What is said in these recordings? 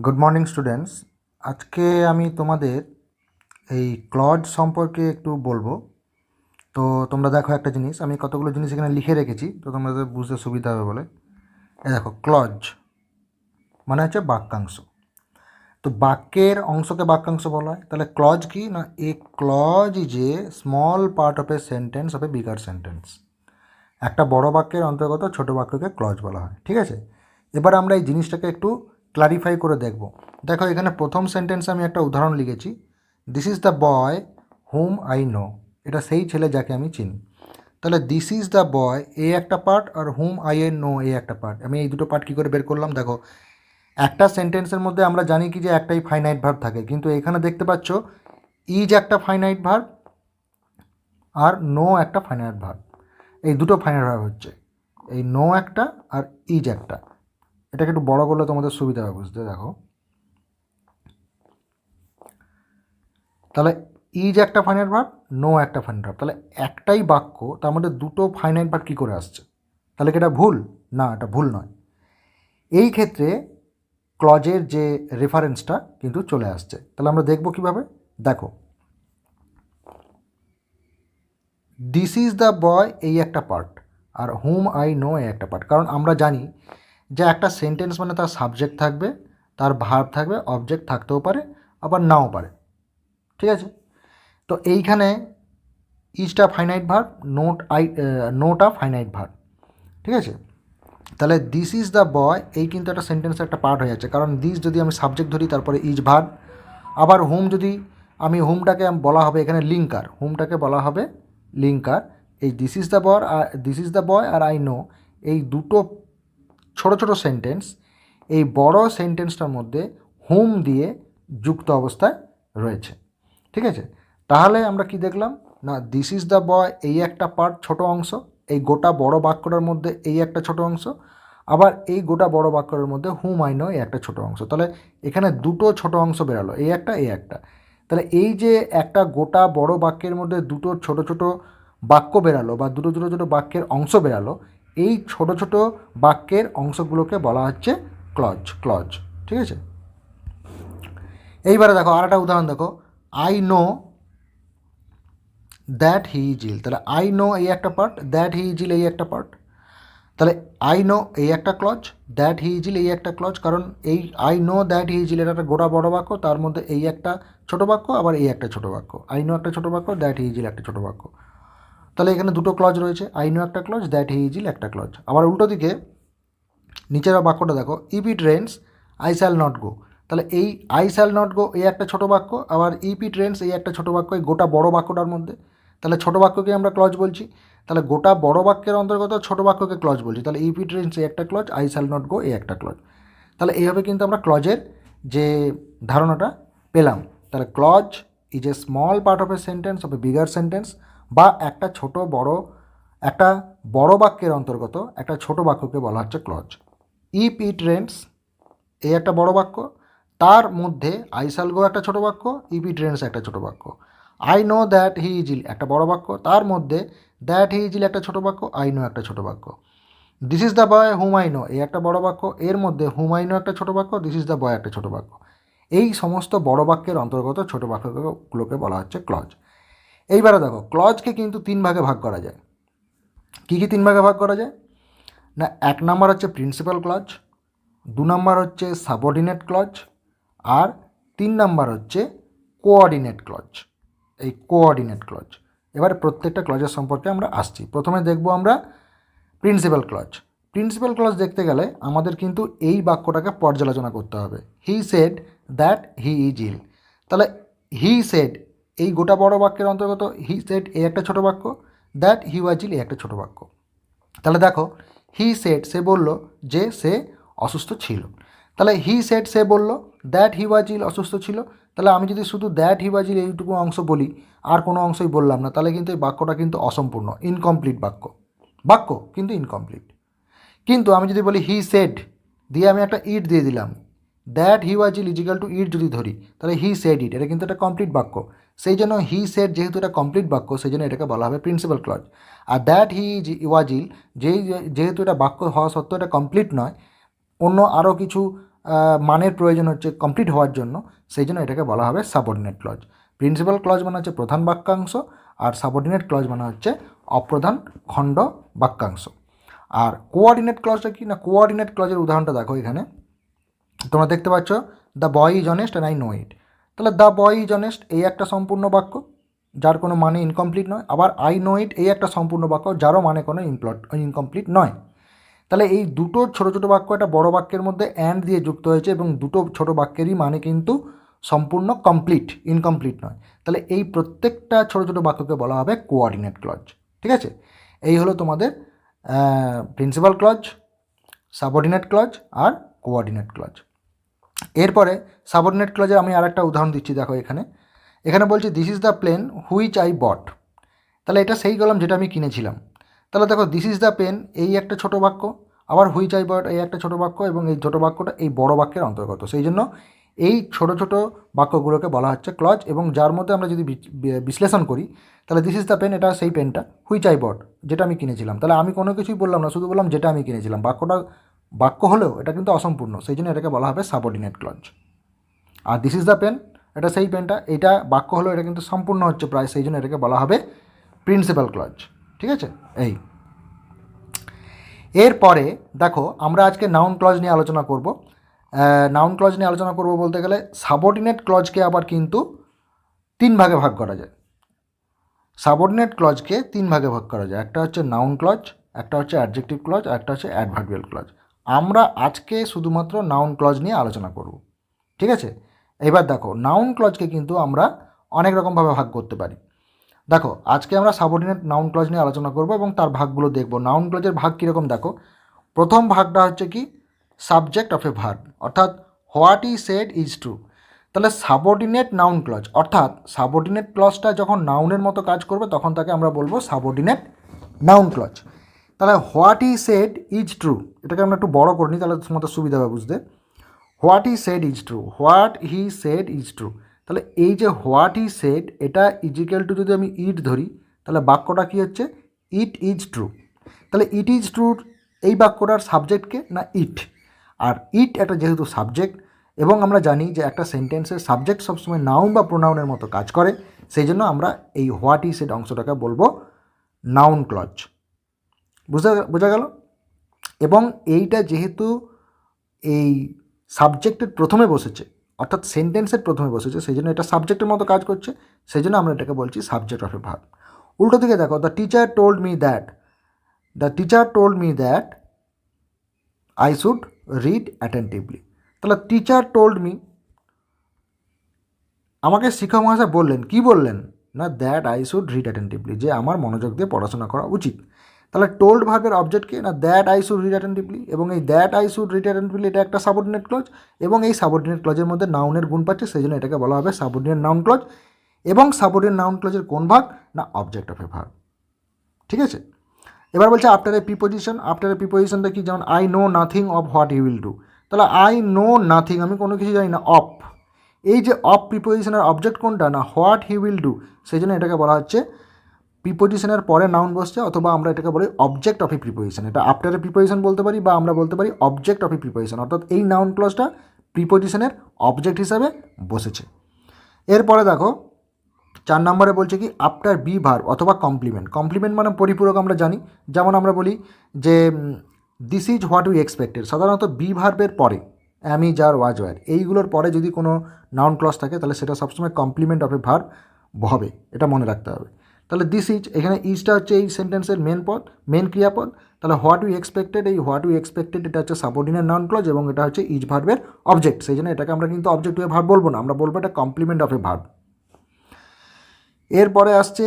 Good morning students. আজকে আমি তোমাদের এই ক্লজ সম্পর্কে একটু বলবো। তো তোমরা দেখো একটা জিনিস, আমি কতগুলো জিনিস এখানে লিখে রেখেছি, তো তোমাদের বুঝতে সুবিধা হবে বলে। দেখো, ক্লজ মানে হচ্ছে বাক্যাংশ। তো বাক্যের অংশকে বাক্যাংশ বলা হয়। তাহলে ক্লজ কি না, a clause is a small part of a sentence of a bigger sentence. একটা বড় বাক্যের অন্তর্গত ছোট বাক্যকে ক্লজ বলা হয়। ঠিক আছে, এবার আমরা এই জিনিসটাকে একটু ক্লারিফাই করে দেখব। দেখো, এখানে প্রথম সেন্টেন্সে আমি একটা উদাহরণ লিখেছি, this is the boy whom I know. এটা সেই ছেলে যাকে আমি চিনি। তাহলে দিস ইজ দ্য বয় এ একটা পার্ট, আর হুম আই এ নো এ একটা পার্ট। আমি এই দুটো পার্ট কী করে বের করলাম? দেখো, একটা সেন্টেন্সের মধ্যে আমরা জানি কি যে একটাই ফাইনাইট ভার্ব থাকে, কিন্তু এখানে দেখতে পাচ্ছ ইজ একটা ফাইনাইট ভার্ব আর নো একটা ফাইনাইট ভার্ব। এই দুটো ফাইনাইট ভার্ব হচ্ছে, এই নো একটা আর ইজ একটা। এটাকে একটু বড় করলে তোমাদের সুবিধা হবে বুঝতে। দেখো, তাহলে ইজ একটা ফাইনাইট ভার্ব, নো একটা ফাইনাইট ভার্ব। তাহলে একটাই বাক্য, তার মধ্যে দুটো ফাইনাইট ভার্ব কী করে আসছে? তাহলে কি এটা ভুল? না, এটা ভুল নয়। এই ক্ষেত্রে ক্লজের যে রেফারেন্সটা কিন্তু চলে আসছে। তাহলে আমরা দেখব কিভাবে। দেখো, দিস ইজ দ্য বয় এই একটা পার্ট, আর হুম আই নো এই একটা পার্ট। কারণ আমরা জানি যে একটা সেন্টেন্স মানে তার সাবজেক্ট থাকবে, তার ভার্ব থাকবে, অবজেক্ট থাকতেও পারে আবার নাও পারে। ঠিক আছে, তো এইখানে ইজটা ফাইনাইট ভার্ব, নোটা ফাইনাইট ভার্ব। ঠিক আছে, তাহলে দিস ইজ দ্য বয় এই কিন্তু একটা সেন্টেন্সের একটা পার্ট হয়ে যাচ্ছে, কারণ দিস যদি আমি সাবজেক্ট ধরি তারপরে ইজ ভার্ব। আবার হুম যদি আমি হুমটাকে বলা হবে এখানে লিঙ্কার, হুমটাকে বলা হবে লিঙ্কার। এই দিস ইজ দ্য বয় আর দিস ইজ দ্য বয় আর আই নো, এই দুটো ছোট ছোট সেন্টেন্স, এই বড় সেন্টেন্সটার মধ্যে হুম দিয়ে যুক্ত অবস্থায় রয়েছে। ঠিক আছে, তাহলে আমরা কি দেখলাম না, দিস ইজ দ্য বয় এই একটা পার্ট, ছোট অংশ, এই গোটা বড় বাক্যটার মধ্যে এই একটা ছোট অংশ, আবার এই গোটা বড় বাক্যটার মধ্যে হুম আই নো এই একটা ছোট অংশ। তাহলে এখানে দুটো ছোট অংশ বেরালো, এই একটা এই একটা। তাহলে এই যে একটা গোটা বড় বাক্যের মধ্যে দুটো ছোট ছোট বাক্য বেরালো বা দুটো ছোটো ছোটো বাক্যের অংশ বেরালো, এই ছোট ছোট বাক্যের অংশগুলোকে বলা হচ্ছে ক্লজ। ক্লজ, ঠিক আছে। এইবারে দেখো আর একটা উদাহরণ দেখো, I know that he is ill. তাহলে আই নো এই একটা part, that he is ill এই একটা পার্ট। তাহলে আই নো এই একটা clause, that he is ill এই একটা ক্লজ। কারণ এই I know that he is ill এটা একটা গোটা বড় বাক্য, তার মধ্যে এই একটা ছোট বাক্য, আবার এই একটা ছোট বাক্য। আই নো একটা ছোট বাক্য, দ্যাট হি ইজ ইল একটা ছোট বাক্য। তাহলে এখানে দুটো ক্লজ রয়েছে, আই নো একটা clause, that he is ill একটা ক্লজ। আবার উল্টো দিকে নিচের বাক্যটা দেখো, if it rains I shall not go. তাহলে এই আই শ্যাল নট গো এই একটা ছোট বাক্য, আবার ইফ ইট রেন্স এই একটা ছোট বাক্য, এই গোটা বড় বাক্যটার মধ্যে। তাহলে ছোট বাক্যকে আমরা ক্লজ বলছি, তাহলে গোটা বড় বাক্যের অন্তর্গত ছোট বাক্যকে ক্লজ বলছি। তাহলে ইফ ইট রেন্স এই একটা clause, I shall not go এই একটা ক্লজ। তাহলে এইভাবে কিন্তু আমরা ক্লজের যে ধারণাটা পেলাম। তাহলে clause is a small part of a sentence of a bigger sentence, বা একটা একটা বড় বাক্যের অন্তর্গত একটা ছোট বাক্যকে বলা হচ্ছে ক্লজ। ইফ ইট রেন্স এই একটা বড় বাক্য, তার মধ্যে আই শ্যাল গো একটা ছোট বাক্য, ইফ ইট রেন্স একটা ছোট বাক্য। I know that he is ill একটা বড় বাক্য, তার মধ্যে দ্যাট হি ইজ ইল একটা ছোট বাক্য, আই নো একটা ছোট বাক্য। This is the boy whom I know এই একটা বড় বাক্য, এর মধ্যে হুম আই নো একটা ছোট বাক্য, দিস ইজ দ্য বয় একটা ছোট বাক্য। এই সমস্ত বড় বাক্যের অন্তর্গত ছোট বাক্যগুলোকে বলা হচ্ছে ক্লজ। এইবারে দেখো, ক্লজকে কিন্তু তিন ভাগে ভাগ করা যায়। কী কী তিন ভাগে ভাগ করা যায় না, এক নাম্বার হচ্ছে প্রিন্সিপাল ক্লজ, দু নাম্বার হচ্ছে সাবঅর্ডিনেট ক্লজ, আর তিন নাম্বার হচ্ছে কোঅর্ডিনেট ক্লজ। এই কোঅর্ডিনেট ক্লজ, এবার প্রত্যেকটা ক্লজের সম্পর্কে আমরা আসছি। প্রথমে দেখব আমরা প্রিন্সিপাল ক্লজ। প্রিন্সিপাল ক্লজ দেখতে গেলে আমাদের কিন্তু এই বাক্যটাকে পর্যালোচনা করতে হবে। He said that he is ill. তাহলে হি সেড এই গোটা বড় বাক্যের অন্তর্গত হি সেড এই একটা ছোট বাক্য, দ্যাট হি ওয়াজ ইল এই একটা ছোট বাক্য। তাহলে দেখো, হি সেড সে বলল যে সে অসুস্থ ছিল। তাহলে হি সেড সে বলল, দ্যাট হি ওয়াজ ইল অসুস্থ ছিল। তাহলে আমি যদি শুধু দ্যাট হি ওয়াজ ইল এইটুকু অংশ বলি, আর কোনো অংশই বললাম না, তাহলে কিন্তু এই বাক্যটা কিন্তু অসম্পূর্ণ, ইনকমপ্লিট বাক্য কিন্তু ইনকমপ্লিট। কিন্তু আমি যদি বলি হি সেড দিয়ে আমি একটা ইট দিয়ে দিলাম, that he was ill is equal to it যদি ধরি, তাহলে হি সেড ইট, এটা কিন্তু একটা কমপ্লিট বাক্য। সেই জন্য হি সেড যেহেতু এটা কমপ্লিট বাক্য, সেই জন্য এটাকে বলা হবে প্রিন্সিপাল ক্লজ। আর দ্যাট হি ওয়াজ ইল যেহেতু এটা বাক্য হওয়া সত্ত্বেও এটা কমপ্লিট নয়, অন্য আরও কিছু মানের প্রয়োজন হচ্ছে কমপ্লিট হওয়ার জন্য, সেই জন্য এটাকে বলা হবে সাবঅর্ডিনেট ক্লজ। প্রিন্সিপাল ক্লজ মানে হচ্ছে প্রধান বাক্যাংশ, আর সাবঅর্ডিনেট ক্লজ মানে হচ্ছে অপ্রধান খণ্ড বাক্যাংশ। আর কোঅর্ডিনেট ক্লজটা কি না, কোঅর্ডিনেট ক্লজের উদাহরণটা দেখো এখানে তোমরা দেখতে পাচ্ছ, the boy is honest and I know it. তাহলে দ্য বয় ইজ অনেস্ট এই একটা সম্পূর্ণ বাক্য, যার কোনো মানে ইনকমপ্লিট নয়। আবার আই নো ইট এই একটা সম্পূর্ণ বাক্য, যারও মানে কোনো ইনকমপ্লিট নয়। তাহলে এই দুটো ছোটো ছোটো বাক্য একটা বড় বাক্যের মধ্যে অ্যান্ড দিয়ে যুক্ত হয়েছে, এবং দুটো ছোটো বাক্যেরই মানে কিন্তু সম্পূর্ণ কমপ্লিট, ইনকমপ্লিট নয়। তাহলে এই প্রত্যেকটা ছোটো ছোটো বাক্যকে বলা হবে কোঅর্ডিনেট ক্লজ। ঠিক আছে, এই হলো তোমাদের প্রিন্সিপাল ক্লজ, সাবঅর্ডিনেট ক্লজ আর কোঅর্ডিনেট ক্লজ। এরপরে সাবঅর্ডিনেট ক্লজের আমি আরেকটা উদাহরণ দিচ্ছি, দেখো এখানে বলছি this is the pen which I bought. তাহলে এটা সেই কলম যেটা আমি কিনেছিলাম। তাহলে দেখো দিস ইজ দ্য পেন এই একটা ছোটো বাক্য, আবার হুইচ আই বট এই একটা ছোটো বাক্য, এবং এই ছোটো বাক্যটা এই বড় বাক্যের অন্তর্গত। সেই জন্য এই ছোটো ছোটো বাক্যগুলোকে বলা হচ্ছে ক্লজ, এবং যার মধ্যে আমরা যদি বিশ্লেষণ করি, তাহলে দিস ইজ দ্য পেন এটা সেই পেনটা, হুইচ আই বট যেটা আমি কিনেছিলাম। তাহলে আমি কোনো কিছুই বললাম না, শুধু বললাম যেটা আমি কিনেছিলাম। বাক্যটা বাক্য হলেও এটা কিন্তু অসম্পূর্ণ, সেই জন্য এটাকে বলা হবে সাবঅর্ডিনেট ক্লজ। আর দিস ইজ দ্য পেন এটা সেই পেনটা, এটা বাক্য হলেও এটা কিন্তু সম্পূর্ণ হচ্ছে প্রায়, সেই জন্য এটাকে বলা হবে প্রিন্সিপাল ক্লজ। ঠিক আছে, এই এরপরে দেখো আমরা আজকে নাউন ক্লজ নিয়ে আলোচনা করব। নাউন ক্লজ নিয়ে আলোচনা করব বলতে গেলে সাবঅর্ডিনেট ক্লজকে আবার কিন্তু তিন ভাগে ভাগ করা যায়। সাবঅর্ডিনেট ক্লজকে তিন ভাগে ভাগ করা যায়, একটা হচ্ছে নাউন ক্লজ, একটা হচ্ছে অ্যাডজেক্টিভ ক্লজ, আর একটা হচ্ছে অ্যাডভার্বিয়াল ক্লজ। আমরা আজকে শুধুমাত্র নাউন ক্লজ নিয়ে আলোচনা করব। ঠিক আছে, এবার দেখো নাউন ক্লজকে কিন্তু আমরা অনেক রকমভাবে ভাগ করতে পারি। দেখো আজকে আমরা সাবঅর্ডিনেট নাউন ক্লজ নিয়ে আলোচনা করব এবং তার ভাগগুলো দেখব। নাউন ক্লজের ভাগ কীরকম দেখো, প্রথম ভাগটা হচ্ছে কি সাবজেক্ট অফ এ ভার্ব, অর্থাৎ what E shed is true. তাহলে সাবঅর্ডিনেট নাউন ক্লজ, অর্থাৎ সাবঅর্ডিনেট ক্লজটা যখন নাউনের মতো কাজ করবে তখন তাকে আমরা বলবো সাবঅর্ডিনেট নাউন ক্লজ। তাহলে what E shed is true, এটাকে আমরা একটু বড় করে নিই, তাহলে তোমাদের সুবিধা হবে বুঝতে। What E shed is true, what he said is true. তাহলে এই যে হোয়াট ই সেড এটা ইজিক্যাল টু যদি আমি ইট ধরি, তাহলে বাক্যটা কী হচ্ছে, ইট ইজ ট্রু। তাহলে ইট ইজ ট্রু এই বাক্যটার সাবজেক্টকে না ইট, আর ইট একটা যেহেতু সাবজেক্ট, এবং আমরা জানি যে একটা সেন্টেন্সের সাবজেক্ট সবসময় নাউন বা প্রোনাউনের মতো কাজ করে, সেই জন্য আমরা এই হোয়াট ই সেড অংশটাকে বলবো নাউন ক্লজ। বোঝা গেল? এবং এইটা যেহেতু এই সাবজেক্টের প্রথমে বসেছে, অর্থাৎ সেন্টেন্সের প্রথমে বসেছে, সেই জন্য এটা সাবজেক্টের মতো কাজ করছে, সেই জন্য আমরা এটাকে বলছি সাবজেক্ট অফ এ ভার্ব। উল্টো দিকে দেখো, the teacher told me that, the teacher told me that I should read attentively. তাহলে টিচার টোল্ড মি, আমাকে শিক্ষক মহাশয় বললেন, কি বললেন না, that I should read attentively, যে আমার মনোযোগ দিয়ে পড়াশোনা করা উচিত। তাহলে টোল্ড ভার্বের অবজেক্টকে না that I should read attentively, এবং এই that I should read attentively এটা একটা সাবঅর্ডিনেট ক্লজ, এবং এই সাবঅর্ডিনেট ক্লজের মধ্যে নাউনের গুণ পাচ্ছে, সেই জন্য এটাকে বলা হবে সাবঅর্ডিনেট নাউন ক্লজ। এবং সাবঅর্ডিনেট নাউন ক্লজের কোন ভাগ না অবজেক্ট অফ এ ভার্ব। ঠিক আছে, এবার বলছে after a preposition. After a প্রিপোজিশনটা কি, যেমন I know nothing of what he will do. তাহলে আই নো নাথিং, আমি কোনো কিছু জানি না, অফ, এই যে অফ প্রিপোজিশনের অবজেক্ট কোনটা না হোয়াট হি উইল ডু, সেই জন্য এটাকে বলা হচ্ছে প্রিপোজিশনের পরে নাউন বসছে, অথবা আমরা এটাকে বলি অবজেক্ট অফ এ প্রিপোজিশন। এটা আফটার এ প্রিপোজিশন বলতে পারি, বা আমরা বলতে পারি অবজেক্ট অফ এ প্রিপোজিশন, অর্থাৎ এই নাউন ক্লজটা প্রিপোজিশনের অবজেক্ট হিসাবে বসেছে। এরপরে দেখো 4 নম্বরে বলছে কি আফটার বি ভার্ব অথবা কমপ্লিমেন্ট। কমপ্লিমেন্ট মানে পরিপূরক আমরা জানি, যেমন আমরা বলি যে this is what we expected. সাধারণত বি ভার্বের পরে অ্যাম, ইজ, আর, ওয়াজ, ওয়্যার এইগুলোর পরে যদি কোনো নাউন ক্লজ থাকে তাহলে সেটা সবসময় কমপ্লিমেন্ট অফ এ ভার্ব হবে, এটা মনে রাখতে হবে। তাহলে দিস ইজ, এখানে ইজটা হচ্ছে এই সেন্টেন্সের মেন ক্রিয়াপদ। তাহলে হোয়াট উই এক্সপেক্টেড, এই হোয়াট উই এক্সপেক্টেড এটা হচ্ছে সাবঅর্ডিনেট নাউন ক্লজ, এবং এটা হচ্ছে ইজ ভার্বের অবজেক্ট, সেই জন্য এটাকে আমরা কিন্তু অবজেক্ট অফ এ ভার্ব বলবো না, আমরা বলবো এটা কমপ্লিমেন্ট অফ এ ভার্ব। এরপরে আসছে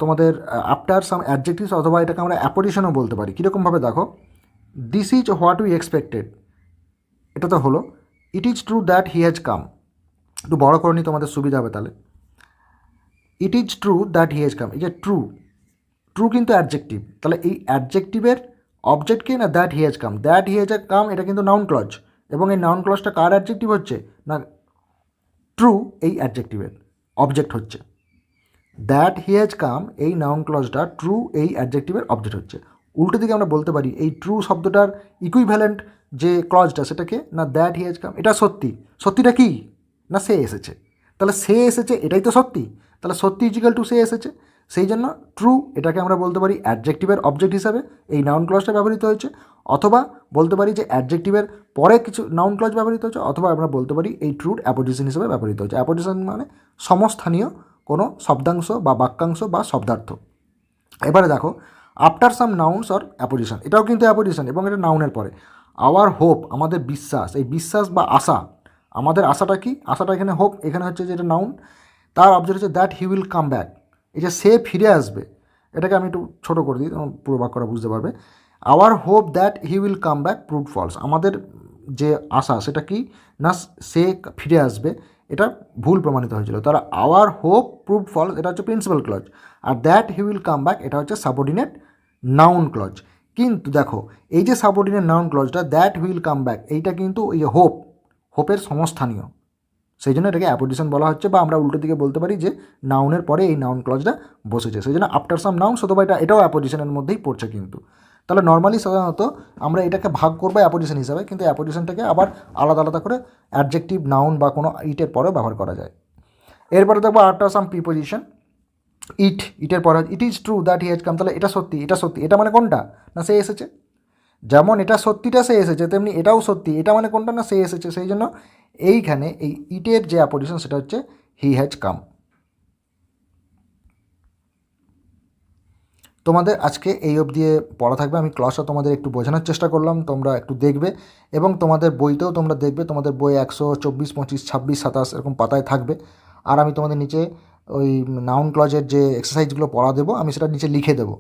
তোমাদের আফটার সাম অ্যাডজেক্টিভস, অথবা এটাকে আমরা অ্যাপোজিশনও বলতে পারি। কীরকমভাবে দেখো, this is what we expected, এটা তো হলো। It is true that he has come, একটু বড় করে নিই তোমাদের সুবিধা হবে তাহলে। It is true that he has come, এই যে ট্রু, ট্রু কিন্তু অ্যাডজেক্টিভ, তাহলে এই অ্যাডজেক্টিভের অবজেক্টকে না that he has come, that he has come এটা কিন্তু নাউন ক্লজ, এবং এই নাউন ক্লজটা কার অ্যাডজেক্টিভ হচ্ছে না ট্রু এই অ্যাডজেক্টিভের অবজেক্ট হচ্ছে। দ্যাট হি হ্যাজ কাম এই নাউন ক্লজটা ট্রু এই অ্যাডজেক্টিভের অবজেক্ট হচ্ছে। উল্টো দিকে আমরা বলতে পারি এই ট্রু শব্দটার ইকুইভ্যালেন্ট যে ক্লজটা সেটাকে না দ্যাট হি হ্যাজ কাম, এটা সত্যি, সত্যিটা কি না সে এসেছে, তাহলে সে এসেছে এটাই তো সত্যি, তাহলে সত্যি ইজিক্যাল টু সে এসেছে, সেই জন্য ট্রু এটাকে আমরা বলতে পারি অ্যাডজেক্টিভের অবজেক্ট হিসাবে এই নাউন ক্লজটা ব্যবহৃত হয়েছে, অথবা বলতে পারি যে অ্যাডজেক্টিভের পরে কিছু নাউন ক্লজ ব্যবহৃত হচ্ছে, অথবা আমরা বলতে পারি এই ট্রুর অ্যাপোজিশন হিসেবে ব্যবহৃত হচ্ছে। অ্যাপোজিশন মানে সমস্থানীয় কোনো শব্দাংশ বা বাক্যাংশ বা শব্দার্থ। এবারে দেখো after some nouns or apposition, এটাও কিন্তু অ্যাপোজিশন এবং এটা নাউনের পরে। আওয়ার হোপ আমাদের বিশ্বাস, এই বিশ্বাস বা আশা, আমাদের আশাটা কি, আশাটা এখানে হোপ, এখানে হচ্ছে যে এটা নাউন, তার অবজেক্ট হচ্ছে that he will come back, এই যে সে ফিরে আসবে, এটাকে আমি একটু ছোটো করে দিই তখন পুরো বাক্যটা বুঝতে পারবে। Our hope that he will come back proved false, আমাদের যে আশা সেটা কি না সে ফিরে আসবে, এটা ভুল প্রমাণিত হয়েছিল। তারা আওয়ার হোপ প্রুভড ফলস এটা হচ্ছে প্রিন্সিপাল ক্লজ, আর that he will come back এটা হচ্ছে সাবঅর্ডিনেট নাউন ক্লজ। কিন্তু দেখো এই যে সাবঅর্ডিনেট নাউন ক্লজটা দ্যাট হুইল কাম ব্যাক, এইটা কিন্তু এই হোপের সমস্থানীয়, সেই জন্য এটাকে অ্যাপোজিশন বলা হচ্ছে, বা আমরা উল্টো দিকে বলতে পারি যে নাউনের পরে এই নাউন ক্লজটা বসেছে, সেই জন্য আফটার সাম নাউন অথবা এটাও অ্যাপোজিশনের মধ্যেই পড়ছে কিন্তু। তাহলে নর্মালি সাধারণত আমরা এটাকে ভাগ করবো অ্যাপোজিশন হিসাবে, কিন্তু অ্যাপোজিশনটাকে আবার আলাদা আলাদা করে অ্যাডজেক্টিভ নাউন বা কোনো ইটের পরেও ব্যবহার করা যায়। এরপরে দেখবো আফটার সাম প্রিপোজিশন, ইটের পরে it is true that he has come, তাহলে এটা সত্যি, এটা সত্যি, এটা মানে কোনটা না সে এসেছে, যেমন এটা সত্যিটা সে এসেছে তেমনি এটাও সত্যি, এটা মানে কোনটা না সে এসেছে, সেই জন্য এইখানে এই ইটের যে অ্যাপোজিশন সেটা হচ্ছে হি হ্যাজ কাম। তোমাদের আজকে এই অবধি পড়া থাকবে, আমি ক্লাসটা তোমাদের একটু বোঝানোর চেষ্টা করলাম, তোমরা একটু দেখবে এবং তোমাদের বইতেও তোমরা দেখবে, তোমাদের বই 124, 25, 26, 27 এরকম পাতায় থাকবে, আর আমি তোমাদের নিচে ওই নাউন ক্লজের যে এক্সারসাইজগুলো পড়া দেবো আমি সেটা নিচে লিখে দেবো।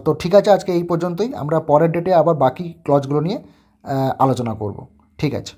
তো ঠিক আছে, আজকে এই পর্যন্তই, আমরা পরের ডেটে আবার বাকি ক্লজগুলো নিয়ে আলোচনা করব। ঠিক আছে।